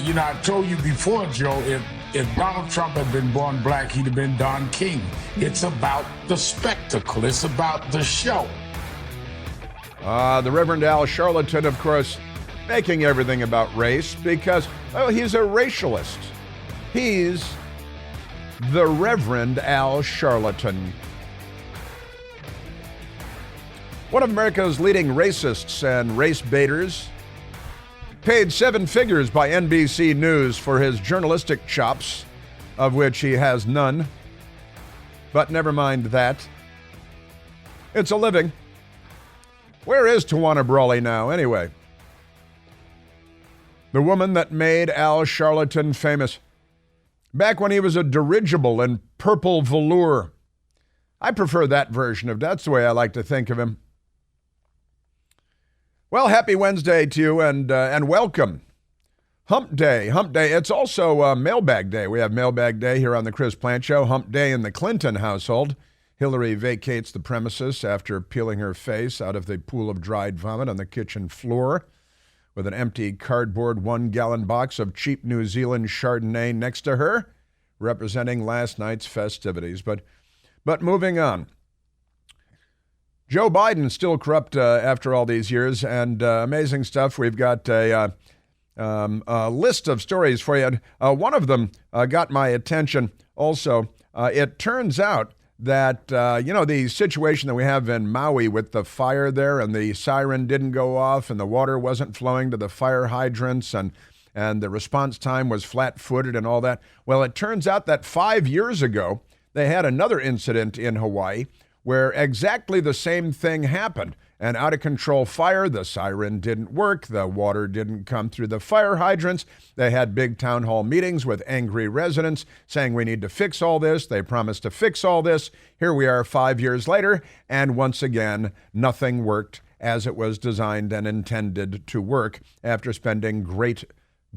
I told you before, Joe, if Donald Trump had been born black, he'd have been Don King. It's about the spectacle. It's about the show. The Reverend Al Sharpton, of course, making everything about race because, well, he's a racialist. He's the Reverend Al Sharpton. One of America's leading racists and race baiters, paid 7 figures by NBC News for his journalistic chops, of which he has none. But never mind that. It's a living. Where is Tawana Brawley now, anyway? The woman that made Al Sharpton famous. Back when he was a dirigible in purple velour. I prefer that version of that's the way I like to think of him. Well, happy Wednesday to you and welcome. Hump Day. It's also Mailbag Day. We have Mailbag Day here on the Chris Plant Show. Hump Day in the Clinton household. Hillary vacates the premises after peeling her face out of the pool of dried vomit on the kitchen floor with an empty cardboard 1-gallon box of cheap New Zealand Chardonnay next to her, representing last night's festivities. But moving on. Joe Biden still corrupt after all these years, and amazing stuff. We've got a list of stories for you. One of them got my attention also. It turns out that, the situation that we have in Maui with the fire there and the siren didn't go off and the water wasn't flowing to the fire hydrants and the response time was flat-footed and all that. Well, it turns out that 5 years ago, they had another incident in Hawaii where exactly the same thing happened. An out-of-control fire, the siren didn't work, the water didn't come through the fire hydrants. They had big town hall meetings with angry residents saying we need to fix all this. They promised to fix all this. Here we are 5 years later, and once again, nothing worked as it was designed and intended to work after spending great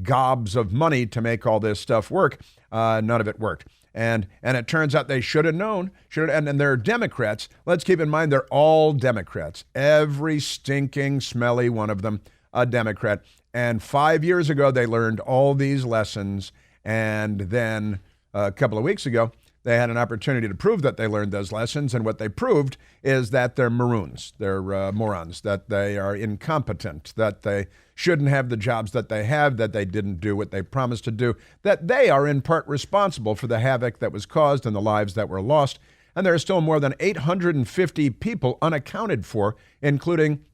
gobs of money to make all this stuff work. None of it worked. And it turns out they should have known, and they're Democrats. Let's keep in mind they're all Democrats. Every stinking, smelly one of them a Democrat. And 5 years ago, they learned all these lessons. And then a couple of weeks ago, they had an opportunity to prove that they learned those lessons. And what they proved is that they're maroons, they're morons, that they are incompetent, that they shouldn't have the jobs that they have, that they didn't do what they promised to do, that they are in part responsible for the havoc that was caused and the lives that were lost. And there are still more than 850 people unaccounted for, including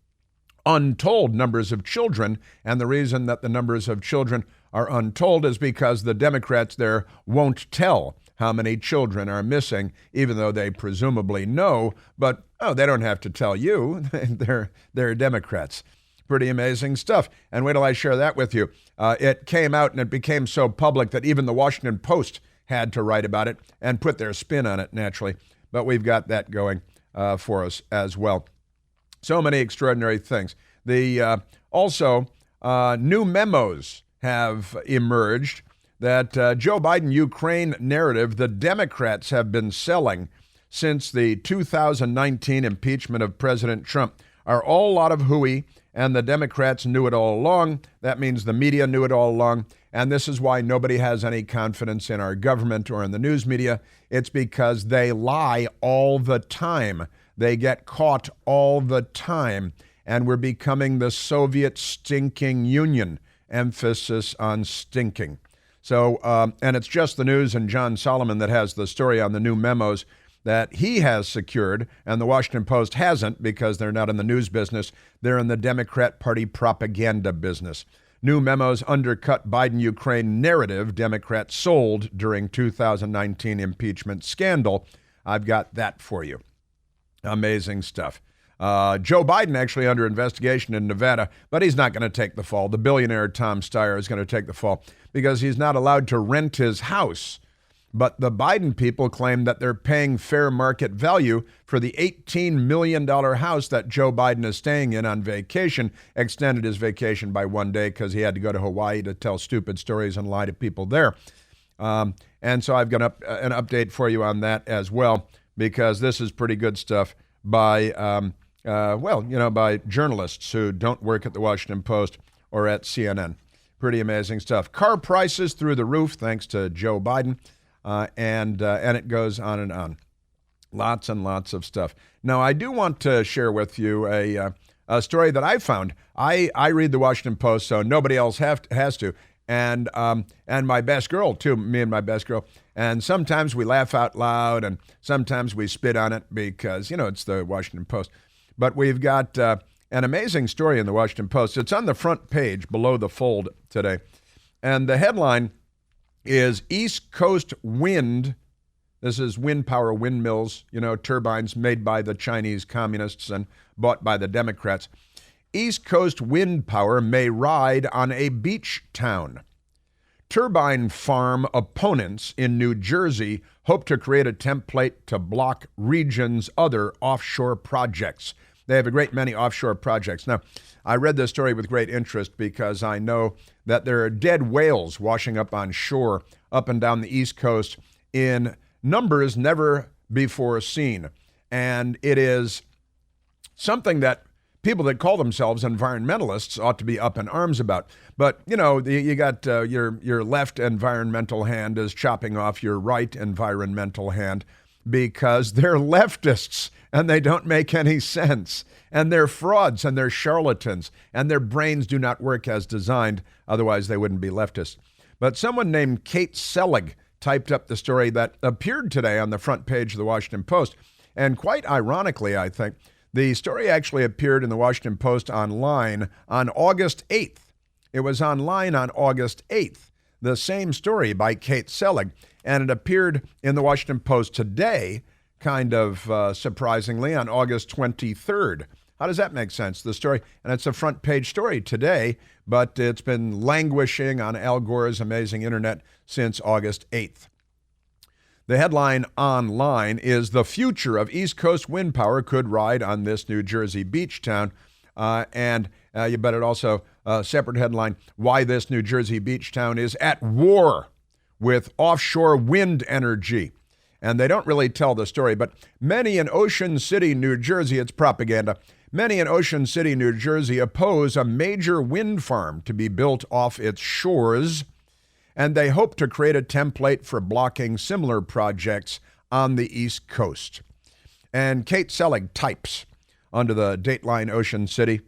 untold numbers of children. And the reason that the numbers of children are untold is because the Democrats there won't tell how many children are missing, even though they presumably know. But, they don't have to tell you. They're Democrats. Pretty amazing stuff. And wait till I share that with you. It came out and it became so public that even the Washington Post had to write about it and put their spin on it, naturally. But we've got that going for us as well. So many extraordinary things. Also, new memos have emerged that Joe Biden Ukraine narrative the Democrats have been selling since the 2019 impeachment of President Trump are all a lot of hooey. And the Democrats knew it all along. That means the media knew it all along. And this is why nobody has any confidence in our government or in the news media. It's because they lie all the time. They get caught all the time. And we're becoming the Soviet stinking union. Emphasis on stinking. So, and it's just the news and John Solomon that has the story on the new memos that he has secured, and the Washington Post hasn't because they're not in the news business. They're in the Democrat Party propaganda business. New memos undercut Biden-Ukraine narrative Democrats sold during 2019 impeachment scandal. I've got that for you. Amazing stuff. Joe Biden actually under investigation in Nevada, but he's not going to take the fall. The billionaire Tom Steyer is going to take the fall because he's not allowed to rent his house. But the Biden people claim that they're paying fair market value for the $18 million house that Joe Biden is staying in on vacation, extended his vacation by 1 day because he had to go to Hawaii to tell stupid stories and lie to people there. And so I've got an update for you on that as well, because this is pretty good stuff by, by journalists who don't work at the Washington Post or at CNN. Pretty amazing stuff. Car prices through the roof thanks to Joe Biden, and it goes on and on. Lots and lots of stuff. Now, I do want to share with you a story that I found. I read the Washington Post, so nobody else has to, and my best girl too. Me and my best girl. And sometimes we laugh out loud, and sometimes we spit on it because it's the Washington Post. But we've got an amazing story in the Washington Post. It's on the front page below the fold today. And the headline is East Coast Wind. This is wind power windmills, turbines made by the Chinese communists and bought by the Democrats. East Coast wind power may ride on a beach town. Turbine farm opponents in New Jersey hope to create a template to block region's other offshore projects. They have a great many offshore projects. Now, I read this story with great interest because I know that there are dead whales washing up on shore up and down the East Coast in numbers never before seen. And it is something that people that call themselves environmentalists ought to be up in arms about. But, you got your left environmental hand is chopping off your right environmental hand because they're leftists and they don't make any sense. And they're frauds and they're charlatans and their brains do not work as designed. Otherwise, they wouldn't be leftists. But someone named Kate Selig typed up the story that appeared today on the front page of the Washington Post. And quite ironically, I think, the story actually appeared in the Washington Post online on August 8th. It was online on August 8th, the same story by Kate Selig. And it appeared in the Washington Post today, kind of surprisingly, on August 23rd. How does that make sense? The story, and it's a front page story today, but it's been languishing on Al Gore's amazing internet since August 8th. The headline online is "The future of East Coast wind power could ride on this New Jersey beach town." And you bet it also, a separate headline, "Why this New Jersey beach town is at war with offshore wind energy." And they don't really tell the story, but many in Ocean City, New Jersey, it's propaganda, many in Ocean City, New Jersey oppose a major wind farm to be built off its shores, and they hope to create a template for blocking similar projects on the East Coast. And Kate Selig types under the Dateline Ocean City,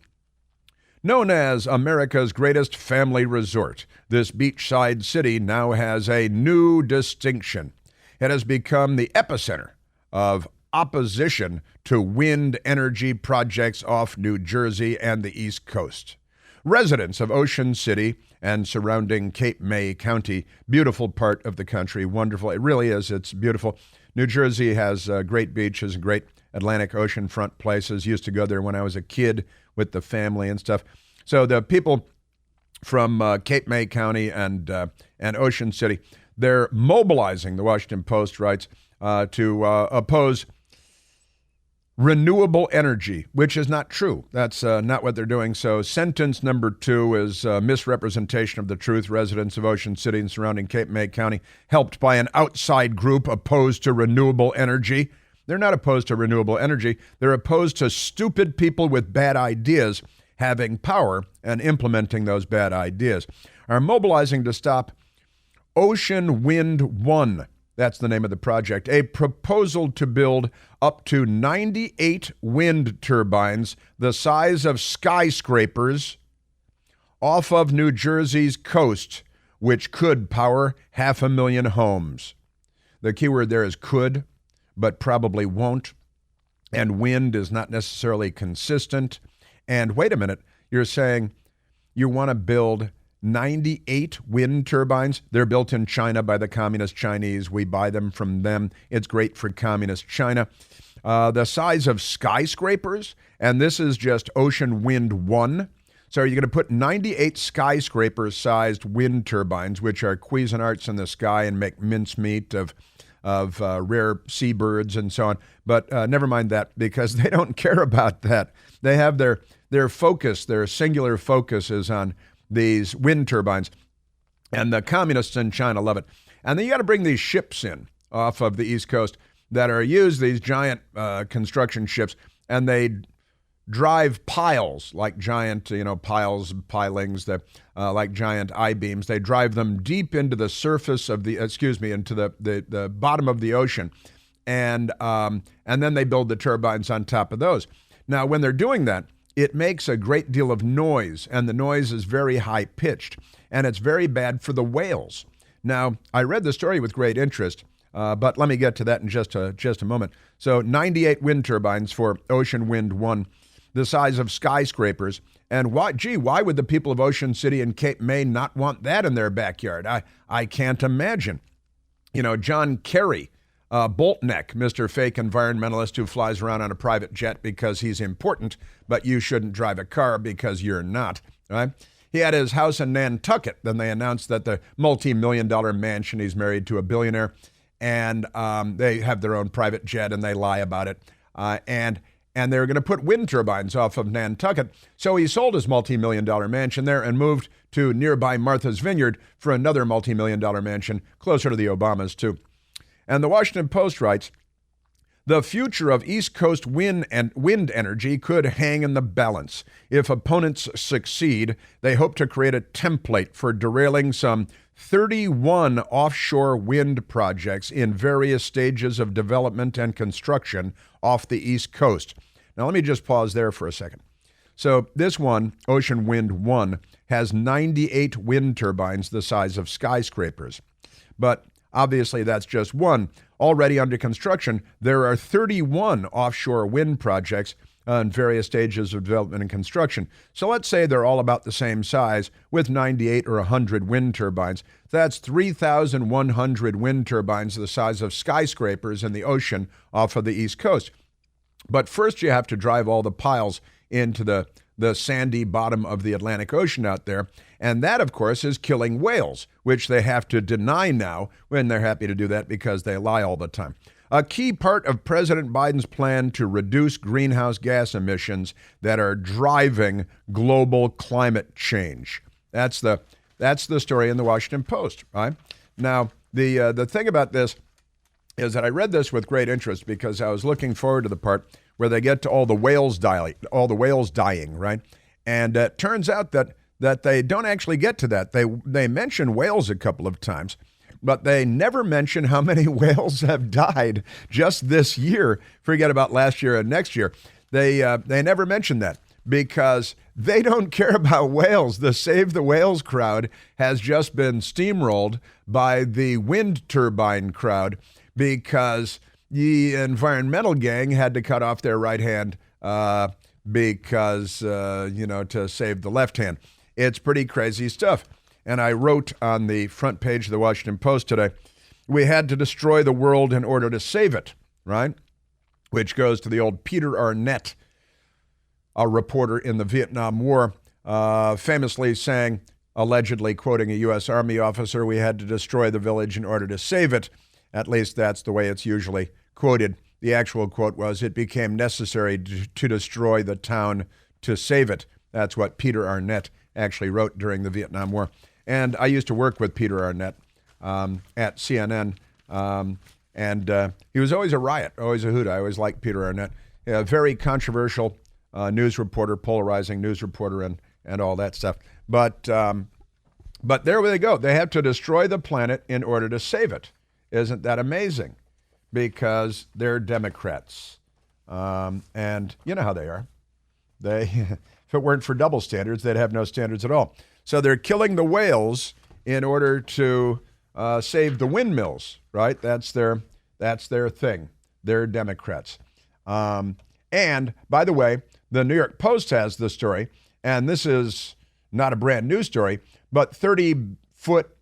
"Known as America's greatest family resort, this beachside city now has a new distinction. It has become the epicenter of opposition to wind energy projects off New Jersey and the East Coast. Residents of Ocean City and surrounding Cape May County, beautiful part of the country, wonderful. It really is. It's beautiful. New Jersey has great beaches, great Atlantic Ocean front places. Used to go there when I was a kid with the family and stuff. So the people from Cape May County and Ocean City, they're mobilizing, the Washington Post writes, to oppose renewable energy, which is not true. That's not what they're doing. So sentence number 2 is misrepresentation of the truth. Residents of Ocean City and surrounding Cape May County, helped by an outside group opposed to renewable energy. They're not opposed to renewable energy. They're opposed to stupid people with bad ideas having power and implementing those bad ideas. Are mobilizing to stop Ocean Wind 1. That's the name of the project. A proposal to build up to 98 wind turbines the size of skyscrapers off of New Jersey's coast, which could power 500,000 homes. The key word there is could, but probably won't. And wind is not necessarily consistent. And wait a minute, you're saying you want to build 98 wind turbines. They're built in China by the communist Chinese. We buy them from them. It's great for communist China. The size of skyscrapers, and this is just Ocean Wind 1. So you're going to put 98 skyscraper-sized wind turbines, which are Cuisinarts in the sky and make mincemeat of rare seabirds and so on. But never mind that, because they don't care about that. They have their focus, their singular focus is on these wind turbines, and the communists in China love it. And then you got to bring these ships in off of the East Coast that are used, these giant construction ships, and they drive piles, like giant, pilings, like giant I-beams. They drive them deep into the surface of into the bottom of the ocean. And then they build the turbines on top of those. Now, when they're doing that, it makes a great deal of noise, and the noise is very high-pitched, and it's very bad for the whales. Now, I read the story with great interest, but let me get to that in just a moment. So 98 wind turbines for Ocean Wind 1, the size of skyscrapers. And why would the people of Ocean City and Cape May not want that in their backyard? I can't imagine. John Kerry, Boltneck, Mr. Fake Environmentalist who flies around on a private jet because he's important, but you shouldn't drive a car because you're not, right? He had his house in Nantucket. Then they announced that the multi-million-dollar mansion, he's married to a billionaire, and they have their own private jet, and they lie about it. And they're going to put wind turbines off of Nantucket. So he sold his multi-million-dollar mansion there and moved to nearby Martha's Vineyard for another multi-million-dollar mansion closer to the Obamas, too. And the Washington Post writes, the future of East Coast wind energy could hang in the balance. If opponents succeed, they hope to create a template for derailing some 31 offshore wind projects in various stages of development and construction off the East Coast. Now, let me just pause there for a second. So this one, Ocean Wind 1, has 98 wind turbines the size of skyscrapers. But obviously, that's just one. Already under construction, there are 31 offshore wind projects in various stages of development and construction. So let's say they're all about the same size with 98 or 100 wind turbines. That's 3,100 wind turbines the size of skyscrapers in the ocean off of the East Coast. But first you have to drive all the piles into the sandy bottom of the Atlantic Ocean out there. And that, of course, is killing whales, which they have to deny now when they're happy to do that because they lie all the time. A key part of President Biden's plan to reduce greenhouse gas emissions that are driving global climate change. That's the story in the Washington Post, right? Now, the thing about this is that I read this with great interest because I was looking forward to the part where they get to all the whales dying, right? And it turns out that they don't actually get to that. They mention whales a couple of times, but they never mention how many whales have died just this year. Forget about last year and next year. They never mention that because they don't care about whales. The Save the Whales crowd has just been steamrolled by the wind turbine crowd because the environmental gang had to cut off their right hand because, to save the left hand. It's pretty crazy stuff. And I wrote on the front page of the Washington Post today, we had to destroy the world in order to save it, right? Which goes to the old Peter Arnett, a reporter in the Vietnam War, famously saying, allegedly quoting a U.S. Army officer, we had to destroy the village in order to save it. At least that's the way it's usually quoted. The actual quote was, it became necessary to destroy the town to save it. That's what Peter Arnett actually wrote during the Vietnam War. And I used to work with Peter Arnett at CNN, and he was always a riot, always a hoot. I always liked Peter Arnett. A very controversial news reporter, polarizing news reporter, and all that stuff. But there they go. They have to destroy the planet in order to save it. Isn't that amazing? Because they're Democrats. And you know how they are. If it weren't for double standards, they'd have no standards at all. So they're killing the whales in order to save the windmills, right? That's their thing. They're Democrats. And by the way, the New York Post has the story, and this is not a brand new story, but 30-foot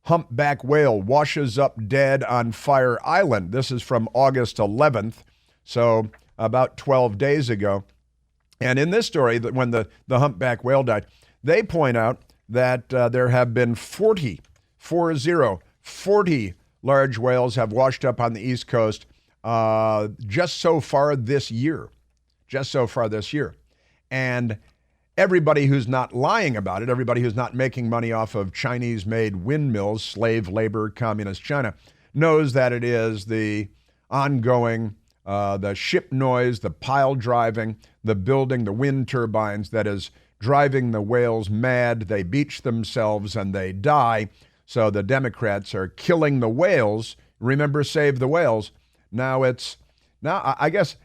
humpback whale washes up dead on Fire Island. This is from August 11th, so about 12 days ago. And in this story, when the humpback whale died, they point out that there have been 40 large whales have washed up on the East Coast just so far this year. And everybody who's not lying about it, everybody who's not making money off of Chinese-made windmills, slave labor, communist China, knows that it is the ongoing the ship noise, the pile driving, the building, the wind turbines that is driving the whales mad. They beach themselves and they die. So the Democrats are killing the whales. Remember, save the whales. Now I guess,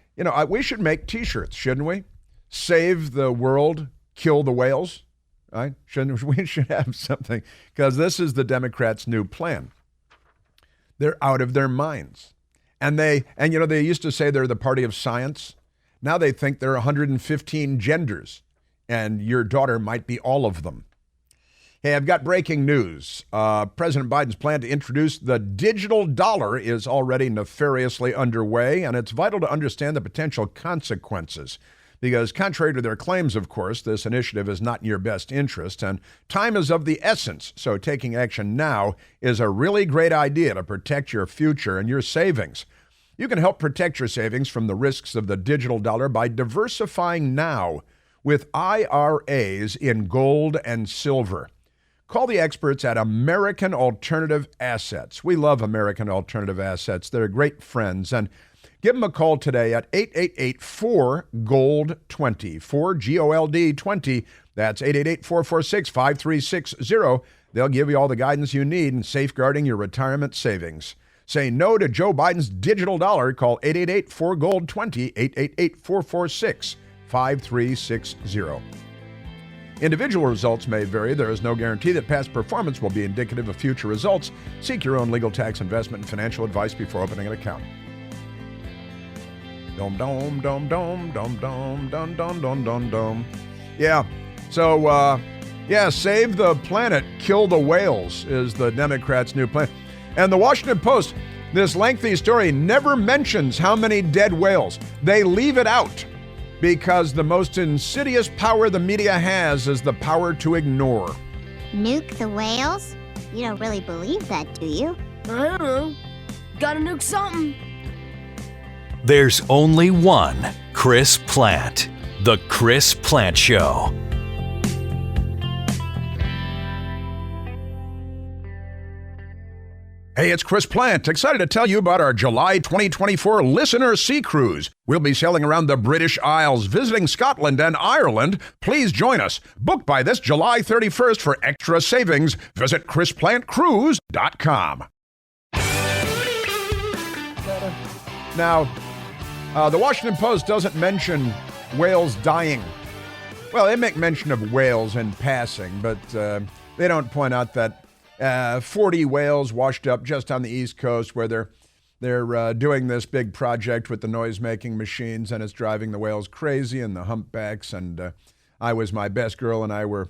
we should make T-shirts, shouldn't we? Save the world, kill the whales. Right? We should have something, because this is the Democrats' new plan. They're out of their minds. And they used to say they're the party of science. Now they think there are 115 genders, and your daughter might be all of them. Hey, I've got breaking news. President Biden's plan to introduce the digital dollar is already nefariously underway, and it's vital to understand the potential consequences. Because contrary to their claims, of course, this initiative is not in your best interest, and time is of the essence. So taking action now is a really great idea to protect your future and your savings. You can help protect your savings from the risks of the digital dollar by diversifying now with IRAs in gold and silver. Call the experts at American Alternative Assets. We love American Alternative Assets. They're great friends. And give them a call today at 888-4GOLD20, 4GOLD20. That's 888-446-5360. They'll give you all the guidance you need in safeguarding your retirement savings. Say no to Joe Biden's digital dollar. Call 888-4GOLD20, 888-446-5360. Individual results may vary. There is no guarantee that past performance will be indicative of future results. Seek your own legal, tax, investment, and financial advice before opening an account. Dom, dom, dom, dom, dom, dom, dom, dom, dom, dom, dom. Yeah, so, save the planet, kill the whales is the Democrats' new plan. And the Washington Post, this lengthy story, never mentions how many dead whales. They leave it out because the most insidious power the media has is the power to ignore. Nuke the whales? You don't really believe that, do you? I don't know. Gotta nuke something. There's only one Chris Plant. The Chris Plant Show. Hey, it's Chris Plant. Excited to tell you about our July 2024 Listener Sea Cruise. We'll be sailing around the British Isles, visiting Scotland and Ireland. Please join us. Book by this July 31st for extra savings. Visit ChrisPlantCruise.com. Now, the Washington Post doesn't mention whales dying. Well, they make mention of whales in passing, but they don't point out that 40 whales washed up just on the East Coast, where they're doing this big project with the noise-making machines, and it's driving the whales crazy and the humpbacks. And my best girl and I were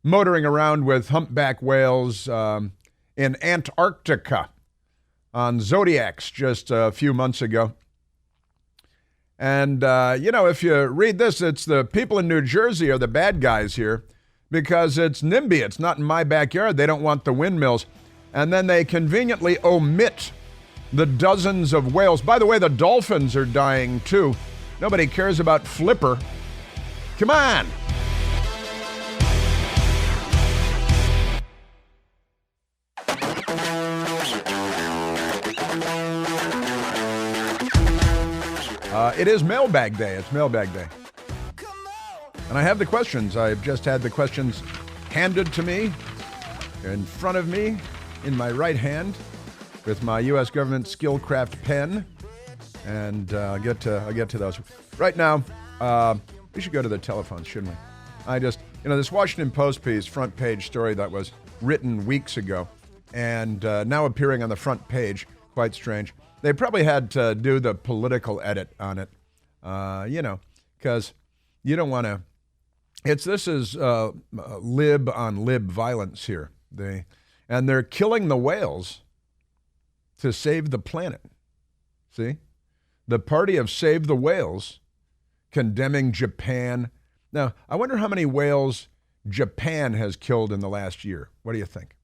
motoring around with humpback whales in Antarctica on Zodiacs just a few months ago. And, if you read this, it's the people in New Jersey are the bad guys here because it's NIMBY. It's not in my backyard. They don't want the windmills. And then they conveniently omit the dozens of whales. By the way, the dolphins are dying too. Nobody cares about Flipper. Come on. It is Mailbag Day. It's Mailbag Day. And I have the questions. I've just had the questions handed to me in front of me in my right hand with my U.S. government Skillcraft pen. And I'll get to those. Right now, we should go to the telephones, shouldn't we? This Washington Post piece, front page story that was written weeks ago and now appearing on the front page, quite strange. They probably had to do the political edit on it, because you don't want to. This is lib on lib violence here. They're killing the whales to save the planet. See, the party of Save the Whales condemning Japan. Now, I wonder how many whales Japan has killed in the last year. What do you think?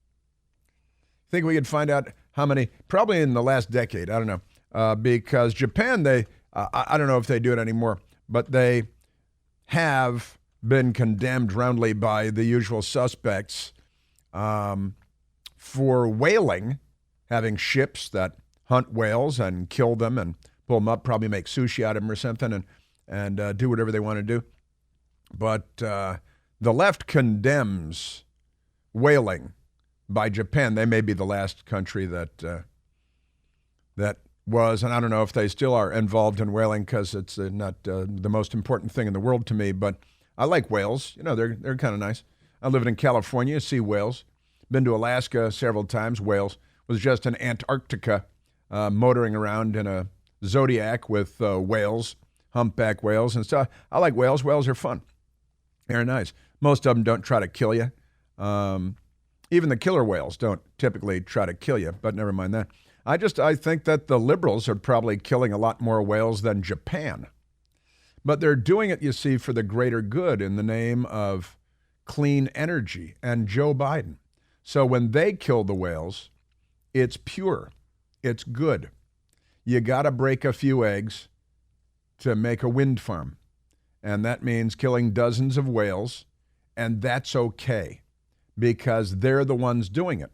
Think we could find out how many? Probably in the last decade. I don't know. Because Japan, I don't know if they do it anymore, but they have been condemned roundly by the usual suspects for whaling, having ships that hunt whales and kill them and pull them up, probably make sushi out of them or something, and do whatever they want to do. But the left condemns whaling by Japan. They may be the last country that was, and I don't know if they still are involved in whaling because it's not the most important thing in the world to me, but I like whales. You know, they're kind of nice. I lived in California, see whales. Been to Alaska several times, whales. Was just in Antarctica, motoring around in a Zodiac with whales, humpback whales and stuff. I like whales. Whales are fun. They're nice. Most of them don't try to kill you. Even the killer whales don't typically try to kill you, but never mind that. I think that the liberals are probably killing a lot more whales than Japan. But they're doing it, you see, for the greater good in the name of clean energy and Joe Biden. So when they kill the whales, it's pure. It's good. You got to break a few eggs to make a wind farm. And that means killing dozens of whales, and that's okay because they're the ones doing it.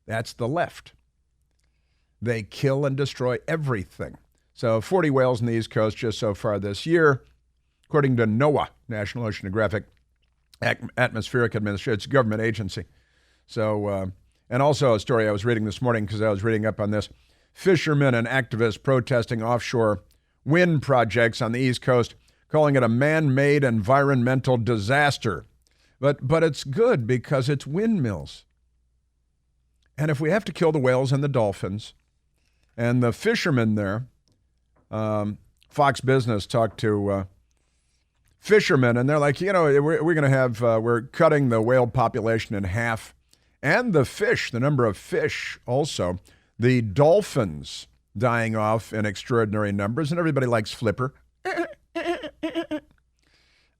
That's the left. They kill and destroy everything. So 40 whales on the East Coast just so far this year, according to NOAA, National Oceanographic Atmospheric Administration. It's a government agency. So, and also a story I was reading this morning because I was reading up on this. Fishermen and activists protesting offshore wind projects on the East Coast, calling it a man-made environmental disaster. But it's good because it's windmills. And if we have to kill the whales and the dolphins, and the fishermen there, Fox Business talked to fishermen, and they're like, you know, we're going to have, we're cutting the whale population in half. And the fish, the number of fish also, the dolphins dying off in extraordinary numbers, and everybody likes Flipper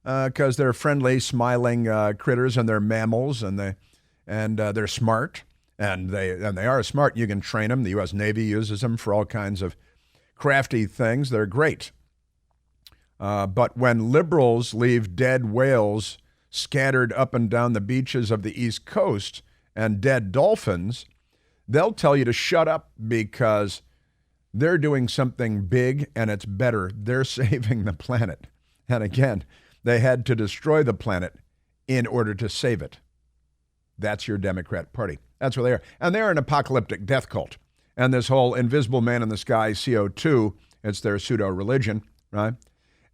because they're friendly, smiling critters, and they're mammals, and they're smart, and they are smart. You can train them. The U.S. Navy uses them for all kinds of crafty things. They're great. But when liberals leave dead whales scattered up and down the beaches of the East Coast and dead dolphins, they'll tell you to shut up because they're doing something big and it's better. They're saving the planet. And again, they had to destroy the planet in order to save it. That's your Democrat Party. That's what they are. And they're an apocalyptic death cult. And this whole invisible man in the sky, CO2, it's their pseudo-religion, right?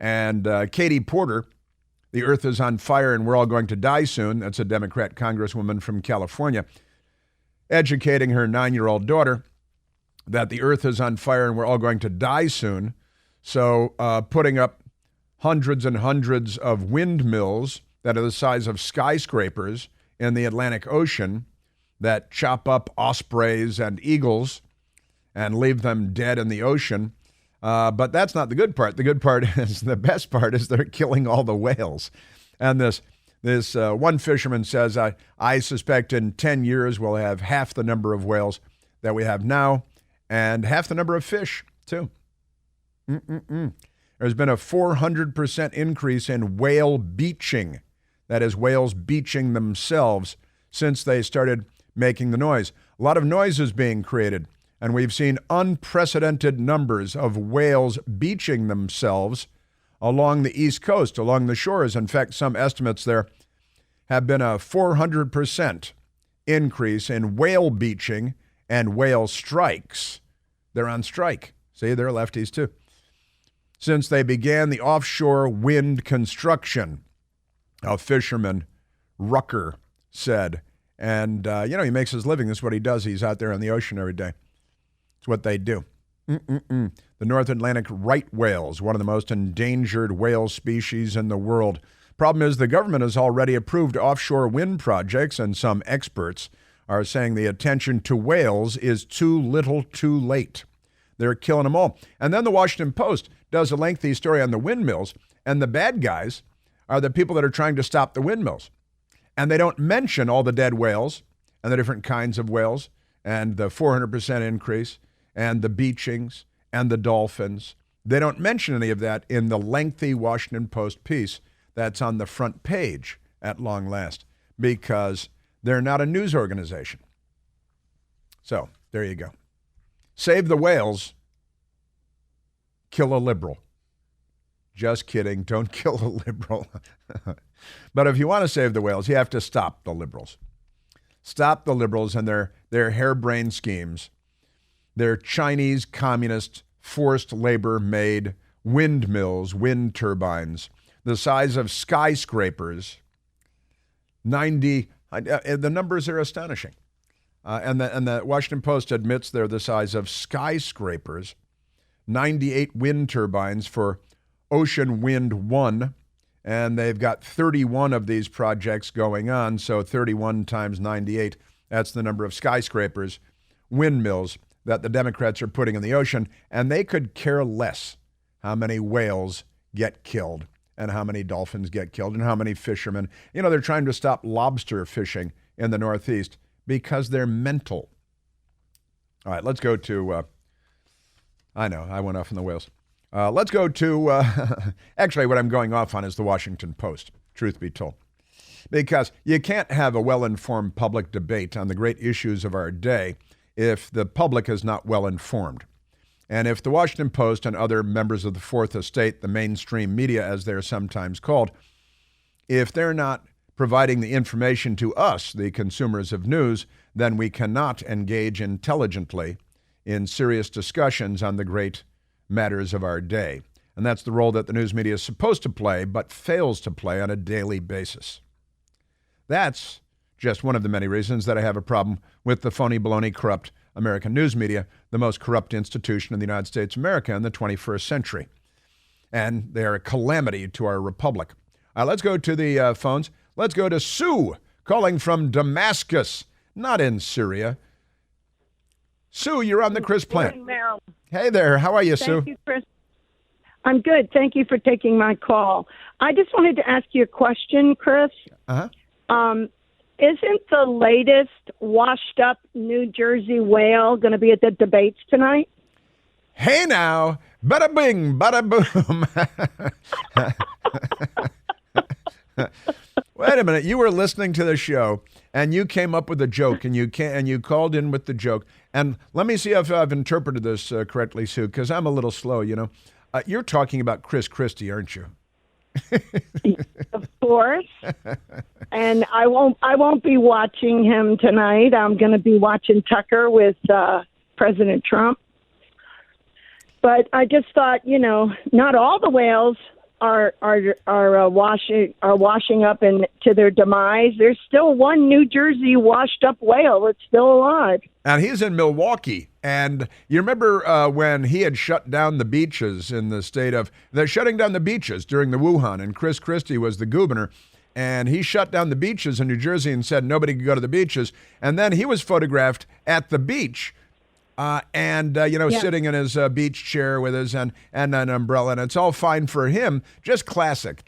And Katie Porter, the earth is on fire and we're all going to die soon. That's a Democrat congresswoman from California, educating her 9-year-old daughter that the earth is on fire and we're all going to die soon. So putting up hundreds and hundreds of windmills that are the size of skyscrapers in the Atlantic Ocean that chop up ospreys and eagles and leave them dead in the ocean. But that's not the good part. The good part is, the best part is they're killing all the whales. And this one fisherman says, I suspect in 10 years we'll have half the number of whales that we have now and half the number of fish, too. There's been a 400% increase in whale beaching. That is, whales beaching themselves since they started making the noise. A lot of noise is being created. And we've seen unprecedented numbers of whales beaching themselves along the East Coast, along the shores. In fact, some estimates there have been a 400% increase in whale beaching and whale strikes. They're on strike. See, they're lefties too. Since they began the offshore wind construction, a fisherman, Rucker, said. And, he makes his living. That's what he does. He's out there in the ocean every day. It's what they do. The North Atlantic right whales, one of the most endangered whale species in the world. Problem is the government has already approved offshore wind projects, and some experts are saying the attention to whales is too little too late. They're killing them all. And then the Washington Post does a lengthy story on the windmills, and the bad guys are the people that are trying to stop the windmills. And they don't mention all the dead whales and the different kinds of whales and the 400% increase and the beachings and the dolphins. They don't mention any of that in the lengthy Washington Post piece that's on the front page at long last because they're not a news organization. So there you go. Save the whales, kill a liberal. Just kidding. Don't kill a liberal. But if you want to save the whales, you have to stop the liberals. Stop the liberals and their harebrained schemes. Their Chinese communist forced labor-made windmills, wind turbines, the size of skyscrapers. 90. The numbers are astonishing. And the Washington Post admits they're the size of skyscrapers. 98 wind turbines for Ocean Wind 1, and they've got 31 of these projects going on, so 31 times 98, that's the number of skyscrapers, windmills that the Democrats are putting in the ocean, and they could care less how many whales get killed and how many dolphins get killed and how many fishermen. You know, they're trying to stop lobster fishing in the Northeast because they're mental. All right, let's go to, I know, I went off on the whales. Let's go to, actually what I'm going off on is the Washington Post, truth be told. Because you can't have a well-informed public debate on the great issues of our day if the public is not well-informed. And if the Washington Post and other members of the Fourth Estate, the mainstream media as they're sometimes called, if they're not providing the information to us, the consumers of news, then we cannot engage intelligently in serious discussions on the great matters of our day. And that's the role that the news media is supposed to play, but fails to play on a daily basis. That's just one of the many reasons that I have a problem with the phony, baloney, corrupt American news media, the most corrupt institution in the United States of America in the 21st century. And they are a calamity to our republic. Let's go to the phones. Let's go to Sue, calling from Damascus, not in Syria. Sue, you're on the Chris Plant. Good morning, Marilyn. Hey there. How are you, Sue? Thank you, Chris. I'm good. Thank you for taking my call. I just wanted to ask you a question, Chris. Isn't the latest washed-up New Jersey whale going to be at the debates tonight? Hey now, bada bing, bada boom. Wait a minute. You were listening to the show, and you came up with a joke, and you called in with the joke. And let me see if I've interpreted this correctly, Sue, because I'm a little slow, you know. You're talking about Chris Christie, aren't you? Of course. And I won't be watching him tonight. I'm going to be watching Tucker with President Trump. But I just thought, you know, not all the whales are washing up and to their demise. There's still one New Jersey washed up whale that's still alive. And he's in Milwaukee. And you remember when he had shut down the beaches in the state of, they're shutting down the beaches during the Wuhan, and Chris Christie was the governor, and he shut down the beaches in New Jersey and said nobody could go to the beaches. And then he was photographed at the beach sitting in his beach chair with his and an umbrella, and it's all fine for him. Just classic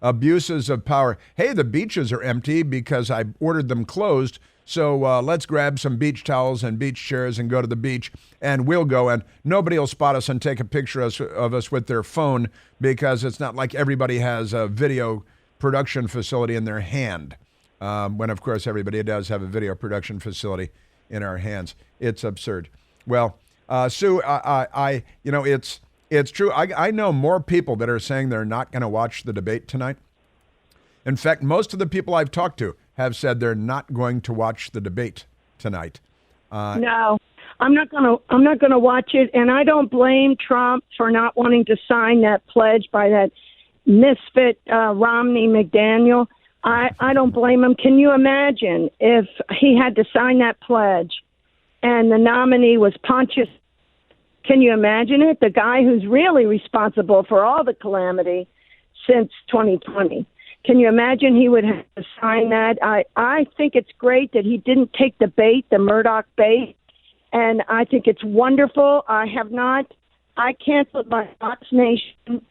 abuses of power. Hey, the beaches are empty because I ordered them closed, so let's grab some beach towels and beach chairs and go to the beach, and we'll go, and nobody will spot us and take a picture of us with their phone because it's not like everybody has a video production facility in their hand, when, of course, everybody does have a video production facility in our hands. It's absurd. Well, Sue, it's true. I know more people that are saying they're not going to watch the debate tonight. In fact, most of the people I've talked to have said they're not going to watch the debate tonight. No, I'm not going to watch it, and I don't blame Trump for not wanting to sign that pledge by that misfit Romney McDaniel. I don't blame him. Can you imagine if he had to sign that pledge and the nominee was Pontius? Can you imagine it? The guy who's really responsible for all the calamity since 2020. Can you imagine he would have to sign that? I think it's great that he didn't take the bait, the Murdoch bait, and I think it's wonderful. I canceled my Fox Nation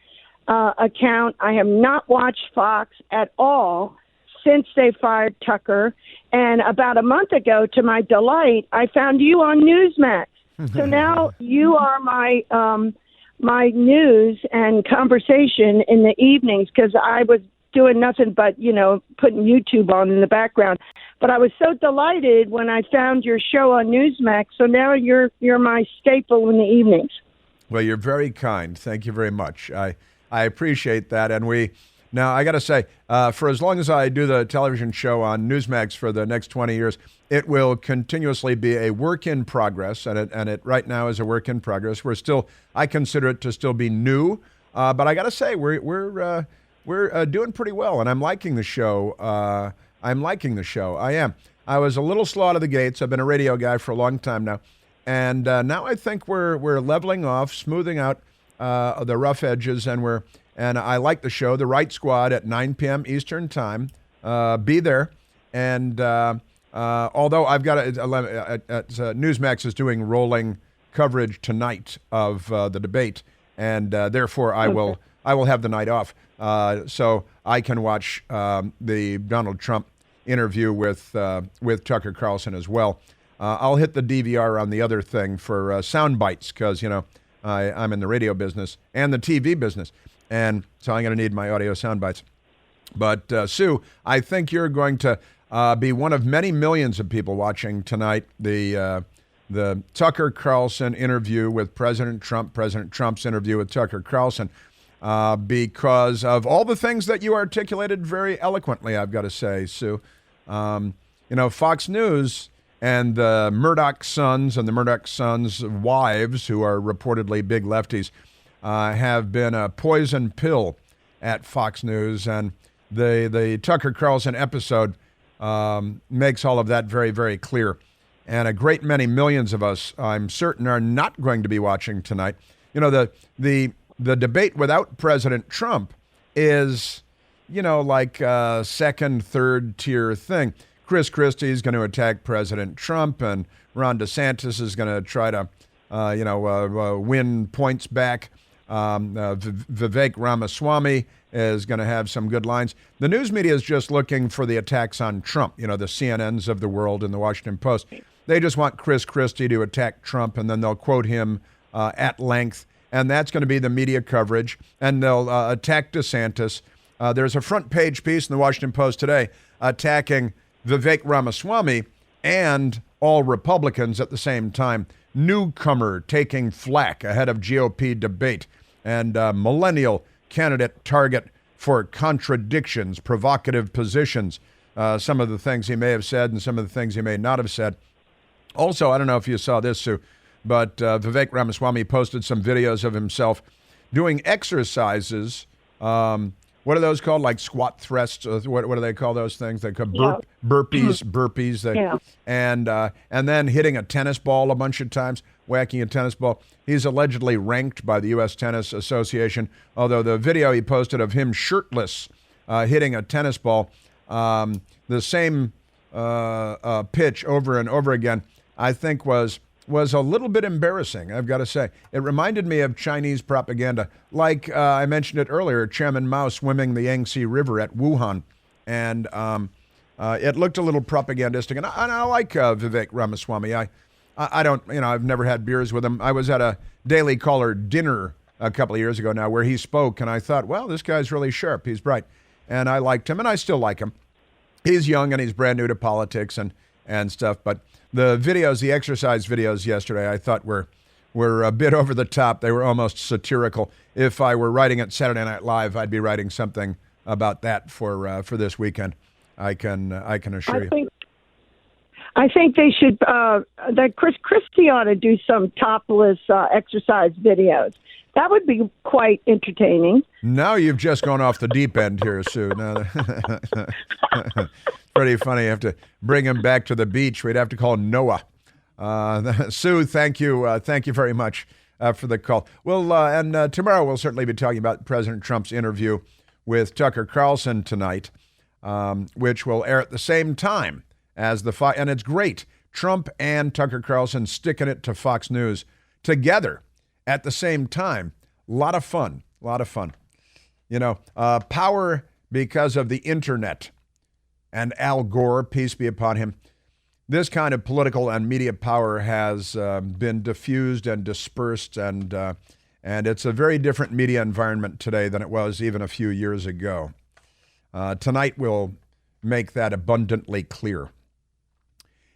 account. I have not watched Fox at all since they fired Tucker. And about a month ago, to my delight, I found you on Newsmax. So now you are my news and conversation in the evenings, because I was doing nothing but, putting YouTube on in the background. But I was so delighted when I found your show on Newsmax. So now you're my staple in the evenings. Well, you're very kind. Thank you very much. I appreciate that. And now I got to say, for as long as I do the television show on Newsmax for the next 20 years, it will continuously be a work in progress. And it right now is a work in progress. I consider it to still be new. But I got to say, we're doing pretty well. And I'm liking the show. I am. I was a little slow out of the gates. I've been a radio guy for a long time now. And now I think we're leveling off, smoothing out the rough edges, and I like the show. The Right Squad at 9 p.m. Eastern Time. Be there. And although I've got Newsmax is doing rolling coverage tonight of the debate, and therefore I will have the night off, so I can watch the Donald Trump interview with Tucker Carlson as well. I'll hit the DVR on the other thing for sound bites because, I'm in the radio business and the TV business. And so I'm going to need my audio sound bites. But, Sue, I think you're going to be one of many millions of people watching tonight the Tucker Carlson interview with President Trump's interview with Tucker Carlson, because of all the things that you articulated very eloquently, I've got to say, Sue. Fox News and the Murdoch sons and the Murdoch sons' wives, who are reportedly big lefties, have been a poison pill at Fox News. And the Tucker Carlson episode makes all of that very, very clear. And a great many millions of us, I'm certain, are not going to be watching tonight. The debate without President Trump is, like a second, third tier thing. Chris Christie is going to attack President Trump, and Ron DeSantis is going to try to, win points back. Vivek Ramaswamy is going to have some good lines. The news media is just looking for the attacks on Trump, the CNNs of the world and the Washington Post. They just want Chris Christie to attack Trump, and then they'll quote him at length, and that's going to be the media coverage, and they'll attack DeSantis. There's a front page piece in the Washington Post today attacking Vivek Ramaswamy and all Republicans at the same time. Newcomer taking flack ahead of GOP debate, and millennial candidate target for contradictions, provocative positions. Some of the things he may have said and some of the things he may not have said. Also, I don't know if you saw this, Sue, but Vivek Ramaswamy posted some videos of himself doing exercises. What are those called? Like squat thrusts? What do they call those things? They call burpees. And then hitting a tennis ball a bunch of times, whacking a tennis ball. He's allegedly ranked by the U.S. Tennis Association, although the video he posted of him shirtless hitting a tennis ball, the same pitch over and over again, I think was a little bit embarrassing, I've got to say. It reminded me of Chinese propaganda. Like I mentioned it earlier, Chairman Mao swimming the Yangtze River at Wuhan. And it looked a little propagandistic. And I like Vivek Ramaswamy. I don't, I've never had beers with him. I was at a Daily Caller dinner a couple of years ago now where he spoke, and I thought, well, this guy's really sharp. He's bright. And I liked him, and I still like him. He's young, and he's brand new to politics and stuff. But the videos, the exercise videos yesterday, I thought were a bit over the top. They were almost satirical. If I were writing at Saturday Night Live, I'd be writing something about that for this weekend. I can assure you. I think they should. That Chris Christie ought to do some topless exercise videos. That would be quite entertaining. Now you've just gone off the deep end here, Sue. No, pretty funny. You have to bring him back to the beach. We'd have to call him Noah. Sue, thank you. Thank you very much for the call. And tomorrow we'll certainly be talking about President Trump's interview with Tucker Carlson tonight, which will air at the same time as and it's great. Trump and Tucker Carlson sticking it to Fox News together at the same time. A lot of fun. Power because of the internet and Al Gore, peace be upon him. This kind of political and media power has been diffused and dispersed, and it's a very different media environment today than it was even a few years ago. Tonight we'll make that abundantly clear.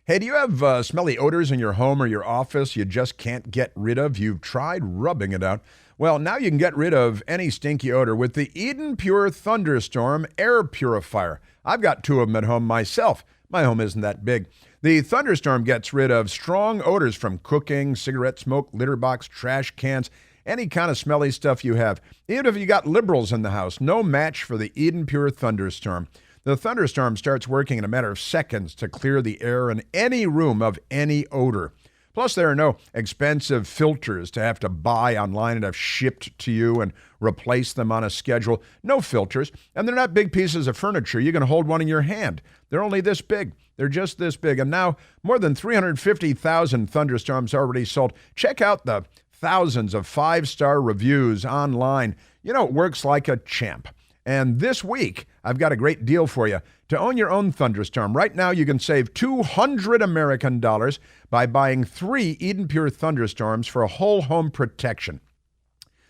Hey, do you have smelly odors in your home or your office you just can't get rid of? You've tried rubbing it out. Well, now you can get rid of any stinky odor with the Eden Pure Thunderstorm Air Purifier. I've got 2 of them at home myself. My home isn't that big. The Thunderstorm gets rid of strong odors from cooking, cigarette smoke, litter box, trash cans, any kind of smelly stuff you have. Even if you got liberals in the house, no match for the Eden Pure Thunderstorm. The Thunderstorm starts working in a matter of seconds to clear the air in any room of any odor. Plus, there are no expensive filters to have to buy online and have shipped to you and replace them on a schedule. No filters, and they're not big pieces of furniture. You can hold one in your hand. They're only this big. They're just this big. And now, more than 350,000 Thunderstorms already sold. Check out the thousands of 5-star reviews online. You know, it works like a champ. And this week, I've got a great deal for you. To own your own Thunderstorm, right now you can save $200 American dollars by buying 3 Eden Pure Thunderstorms for a whole home protection.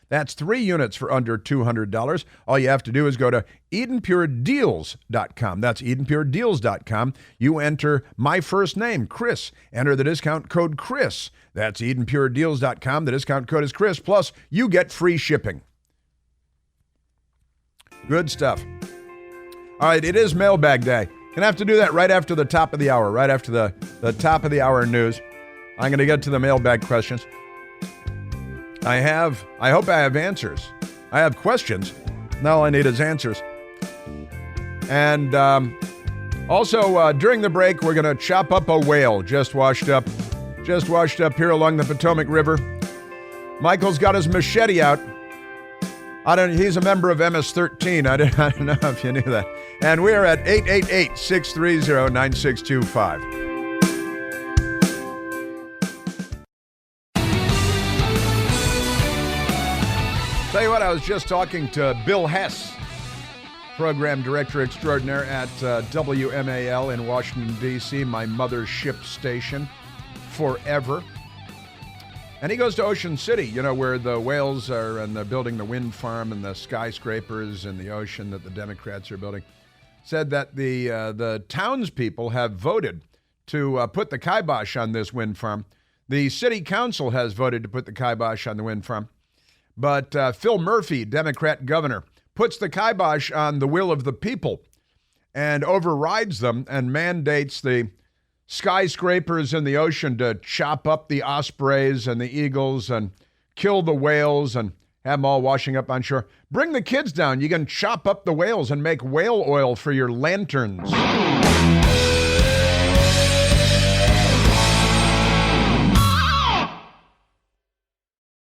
That's 3 units for under $200. All you have to do is go to EdenPureDeals.com. That's EdenPureDeals.com. You enter my first name, Chris. Enter the discount code Chris. That's EdenPureDeals.com. The discount code is Chris. Plus, you get free shipping. Good stuff. All right, it is mailbag day. Gonna have to do that right after the top of the hour, right after the top of the hour news. I'm gonna get to the mailbag questions. I hope I have answers. I have questions. Now all I need is answers. And also, during the break, we're gonna chop up a whale just washed up here along the Potomac River. Michael's got his machete out. He's a member of MS-13. I don't know if you knew that. And we're at 888-630-9625. Tell you what, I was just talking to Bill Hess, Program Director Extraordinaire at WMAL in Washington, D.C., my mothership station forever. And he goes to Ocean City, you know, where the whales are, and they're building the wind farm and the skyscrapers in the ocean that the Democrats are building. Said that the townspeople have voted to put the kibosh on this wind farm. The city council has voted to put the kibosh on the wind farm. But Phil Murphy, Democrat governor, puts the kibosh on the will of the people and overrides them and mandates the skyscrapers in the ocean to chop up the ospreys and the eagles and kill the whales and have them all washing up on shore. Bring the kids down. You can chop up the whales and make whale oil for your lanterns.